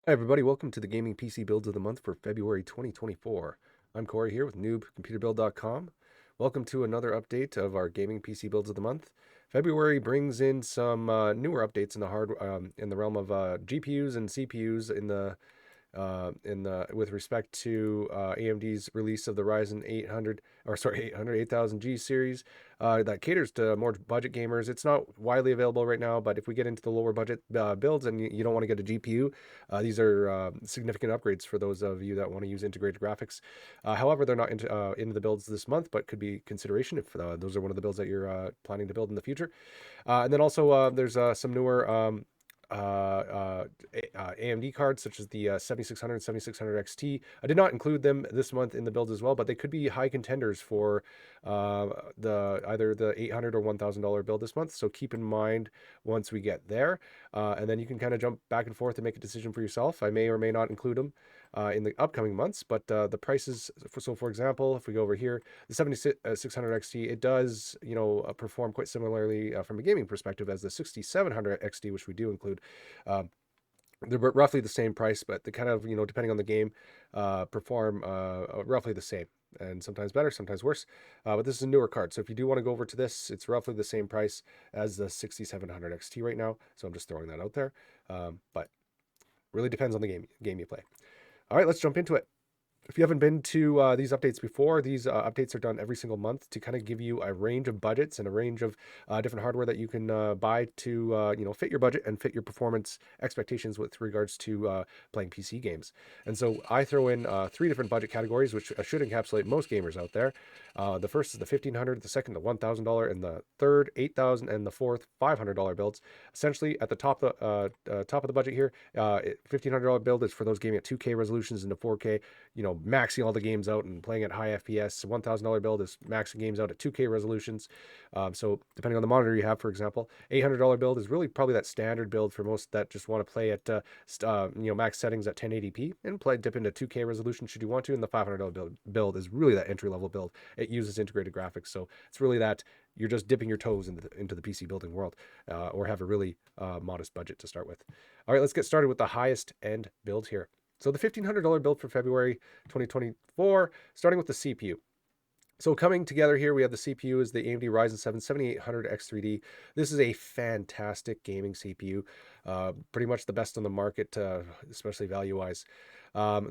Hi, everybody. Welcome to the Gaming PC Builds of the Month for February 2024. I'm Corey here with NoobComputerBuild.com. Welcome to another update of our Gaming PC Builds of the Month. February brings in some newer updates in the realm of GPUs and CPUs in the with respect to AMD's release of the Ryzen 8000G series that caters to more budget gamers. It's not widely available right now, but if we get into the lower budget builds and you don't want to get a GPU, these are significant upgrades for those of you that want to use integrated graphics. However, they're not into the builds this month, but could be consideration if those are one of the builds that you're planning to build in the future. And then also there's some newer AMD cards such as the 7600 and 7600 XT. I did not include them this month in the build as well, but they could be high contenders for the either the $800 or $1,000 build this month. So keep in mind once we get there, and then you can kind of jump back and forth and make a decision for yourself. I may or may not include them in the upcoming months, but the prices. For example, if we go over here, the 7600 XT, it does perform quite similarly from a gaming perspective as the 6700 XT, which we do include. Um, they're roughly the same price, but they kind of, depending on the game, perform roughly the same, and sometimes better, sometimes worse. But this is a newer card, so if you do want to go over to this, it's roughly the same price as the 6700 XT right now. So I'm just throwing that out there. But really depends on the game you play. All right, let's jump into it. If you haven't been to these updates before, these updates are done every single month to kind of give you a range of budgets and a range of different hardware that you can buy to fit your budget and fit your performance expectations with regards to playing PC games. And so I throw in three different budget categories, which should encapsulate most gamers out there. The first is the $1,500, the second the $1,000, and the third $8,000, and the fourth $500 builds. Essentially, at the top of the budget here, $1,500 build is for those gaming at 2K resolutions into 4K, maxing all the games out and playing at high FPS. $1,000 build is maxing games out at 2K resolutions. So depending on the monitor you have, for example, $800 build is really probably that standard build for most that just want to play at max settings at 1080p and dip into 2K resolution should you want to. And the $500 build is really that entry level build. It uses integrated graphics, so it's really that you're just dipping your toes into the PC building world, or have a really modest budget to start with. All right, let's get started with the highest end build here. So the $1,500 build for February 2024, starting with the CPU. So coming together here, we have the CPU is the AMD Ryzen 7 7800 X3D. This is a fantastic gaming CPU, pretty much the best on the market, especially value-wise.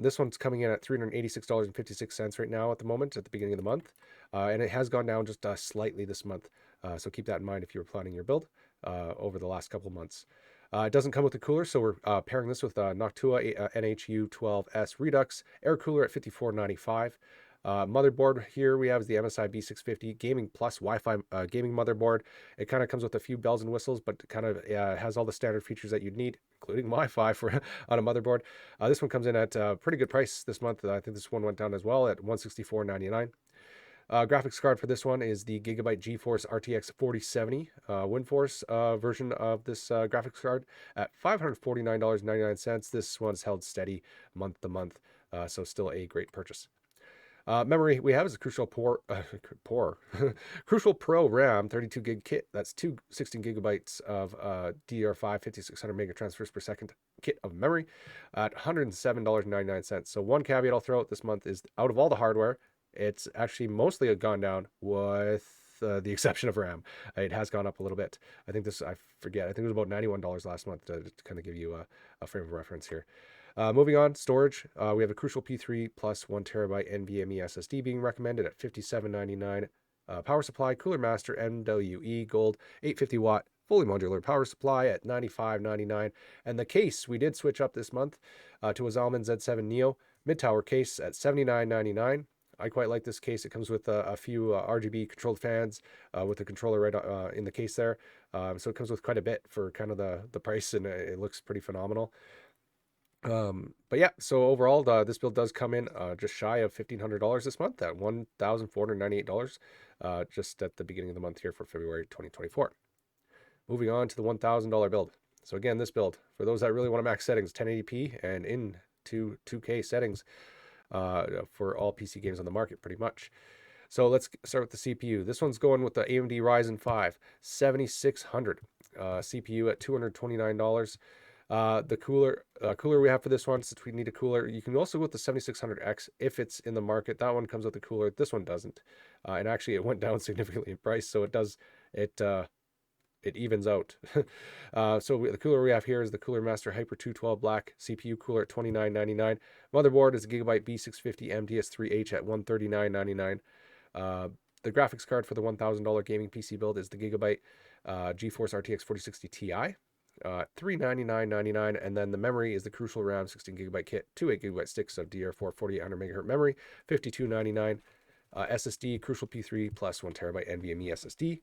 This one's coming in at $386.56 right now at the moment, at the beginning of the month, and it has gone down just slightly this month. So keep that in mind if you were planning your build over the last couple months. It doesn't come with a cooler, so we're pairing this with Noctua NHU12S Redux air cooler at $54.95. Motherboard here we have is the MSI B650 Gaming Plus Wi-Fi gaming motherboard. It kind of comes with a few bells and whistles, but kind of has all the standard features that you'd need, including Wi-Fi for on a motherboard. This one comes in at a pretty good price this month. I think this one went down as well at $164.99. Graphics card for this one is the Gigabyte GeForce RTX 4070 WindForce version of this graphics card at $549.99. This one's held steady month to month, so still a great purchase. Memory we have is a Crucial Pro RAM 32 gig kit. That's two 16 gigabytes of DDR5 5600 mega transfers per second kit of memory at $107.99. So one caveat I'll throw out this month is out of all the hardware, it's actually mostly gone down with the exception of RAM. It has gone up a little bit. I think I think it was about $91 last month to kind of give you a frame of reference here. Moving on, storage. We have a Crucial P3 plus 1 terabyte NVMe SSD being recommended at $57.99. Power supply, Cooler Master MWE Gold 850 watt fully modular power supply at $95.99. And the case we did switch up this month to a Zalman Z7 Neo mid tower case at $79.99. I quite like this case. It comes with a few RGB controlled fans with the controller right in the case there. So it comes with quite a bit for kind of the price, and it looks pretty phenomenal. But yeah, so overall, this build does come in just shy of $1,500 this month at $1,498, just at the beginning of the month here for February 2024. Moving on to the $1,000 build. So again, this build, for those that really want to max settings, 1080p and into 2K settings for all PC games on the market, pretty much. So let's start with the CPU. This one's going with the AMD Ryzen 5 7600 CPU at $229. The cooler we have for this one, since we need a cooler, you can also go with the 7600X if it's in the market. That one comes with a cooler. This one doesn't. And actually, it went down significantly in price, so it it evens out. The cooler we have here is the Cooler Master Hyper 212 Black CPU cooler at $29.99. Motherboard is a Gigabyte B650 MDS3H at $139.99. The graphics card for the $1,000 gaming PC build is the Gigabyte GeForce RTX 4060 Ti. $399.99, and then the memory is the Crucial RAM 16 gigabyte kit, 2 8 GB sticks of DDR4 4800 megahertz memory, $52.99. SSD Crucial P3 plus 1 terabyte NVMe SSD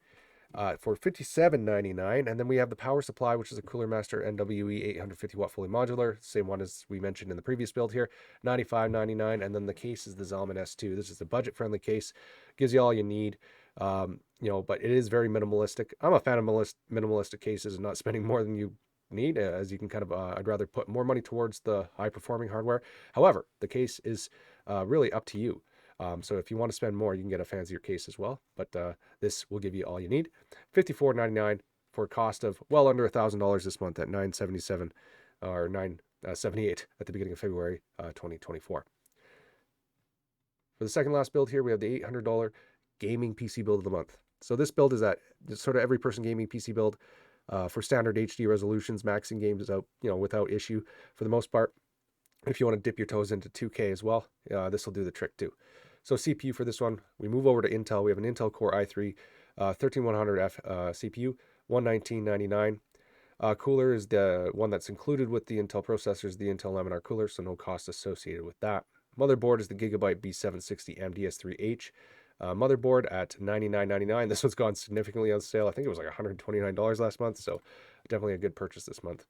for $57.99, and then we have the power supply, which is a Cooler Master NWE 850 watt fully modular, same one as we mentioned in the previous build here, $95.99, and then the case is the Zalman S2. This is a budget friendly case, gives you all you need. But it is very minimalistic. I'm a fan of minimalistic cases and not spending more than you need, as you can kind of, I'd rather put more money towards the high performing hardware. However, the case is really up to you. So if you want to spend more, you can get a fancier case as well, but this will give you all you need. $54.99 for a cost of well under $1,000 this month at $977 or $978 at the beginning of February 2024. For the second last build here, we have the $800 gaming PC build of the month. So this build is at sort of every person gaming PC build for standard HD resolutions, maxing games out, without issue for the most part. If you want to dip your toes into 2K as well, this will do the trick too. So CPU for this one, we move over to Intel. We have an Intel Core i3 13100F CPU, $119.99. Cooler is the one that's included with the Intel processors, the Intel Laminar cooler, so no cost associated with that. Motherboard is the Gigabyte B760 MDS3H. Motherboard at $99.99. This one's gone significantly on sale. I think it was like $129 last month, so definitely a good purchase this month.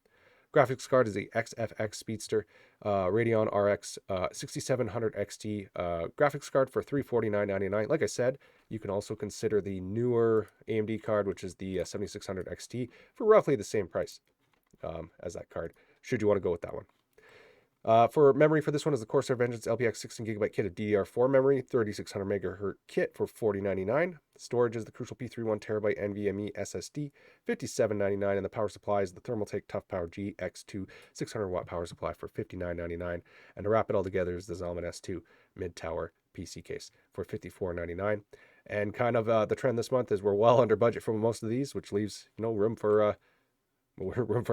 Graphics card is the XFX Speedster Radeon RX 6700 XT graphics card for $349.99. Like I said, you can also consider the newer AMD card, which is the 7600 XT, for roughly the same price as that card, should you want to go with that one. For memory for this one is the Corsair Vengeance LPX 16 gigabyte kit of DDR4 memory, 3600 megahertz kit for $40.99. Storage is the Crucial P3 1 terabyte NVMe SSD, $57.99, and the power supply is the Thermaltake ToughPower GX2 600 watt power supply for $59.99. And to wrap it all together is the Zalman S2 mid-tower PC case for $54.99. And kind of the trend this month is we're well under budget for most of these, which leaves room for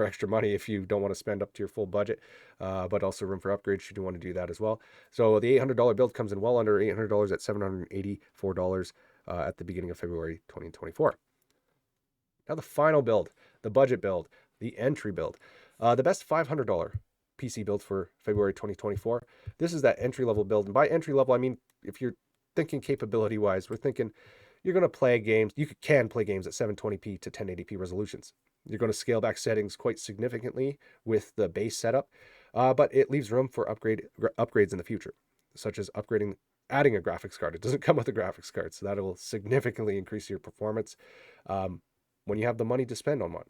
extra money if you don't want to spend up to your full budget, but also room for upgrades should you want to do that as well. So the $800 build comes in well under $800 at $784 at the beginning of February 2024. Now the final build, the budget build, the entry build, the best $500 PC build for February 2024. This is that entry level build, and by entry level I mean if you're thinking capability wise, we're thinking you're going to play games. You can play games at 720p to 1080p resolutions. You're going to scale back settings quite significantly with the base setup, but it leaves room for upgrades in the future, such as adding a graphics card. It doesn't come with a graphics card, so that will significantly increase your performance when you have the money to spend on one.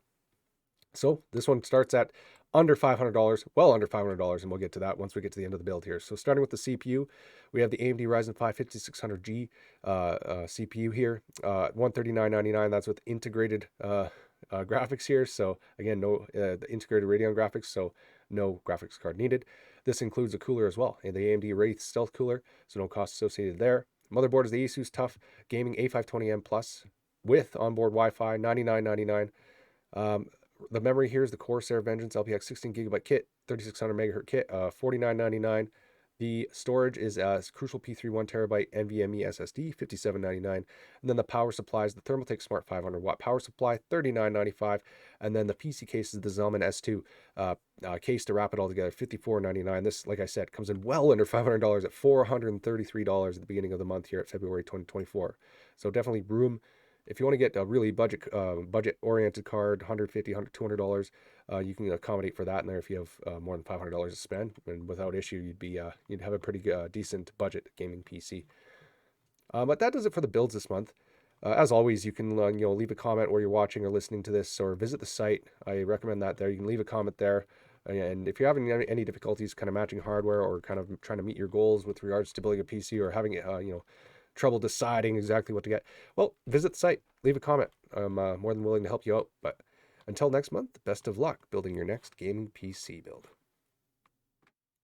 So this one starts at under $500, well under $500, and we'll get to that once we get to the end of the build here. So starting with the CPU, we have the AMD Ryzen 5 5600G CPU here, $139.99. That's with integrated graphics here. So again, no the integrated Radeon graphics, so no graphics card needed. This includes a cooler as well, and the AMD Wraith Stealth cooler, so no cost associated there. Motherboard is the ASUS TUF Gaming A520M Plus with onboard Wi-Fi, $99.99. The memory here is the Corsair Vengeance LPX 16 gigabyte kit, 3600 megahertz kit, $49.99. The storage is Crucial P3 1 terabyte NVMe SSD, $57.99. And then the power supply is the Thermaltake Smart 500 watt power supply, $39.95. And then the PC case is the Zalman S2 case to wrap it all together, $54.99. This, like I said, comes in well under $500 at $433 at the beginning of the month here at February 2024. So definitely room. If you want to get a really budget-oriented card, $150, $200, you can accommodate for that in there if you have more than $500 to spend, and without issue, you'd have a pretty decent budget gaming PC. But that does it for the builds this month. As always, you can leave a comment where you're watching or listening to this, or visit the site. I recommend that there. You can leave a comment there. And if you're having any difficulties kind of matching hardware or kind of trying to meet your goals with regards to building a PC, or having trouble deciding exactly what to get, well, visit the site, leave a comment. I'm more than willing to help you out. But Until next month, best of luck building your next gaming PC build.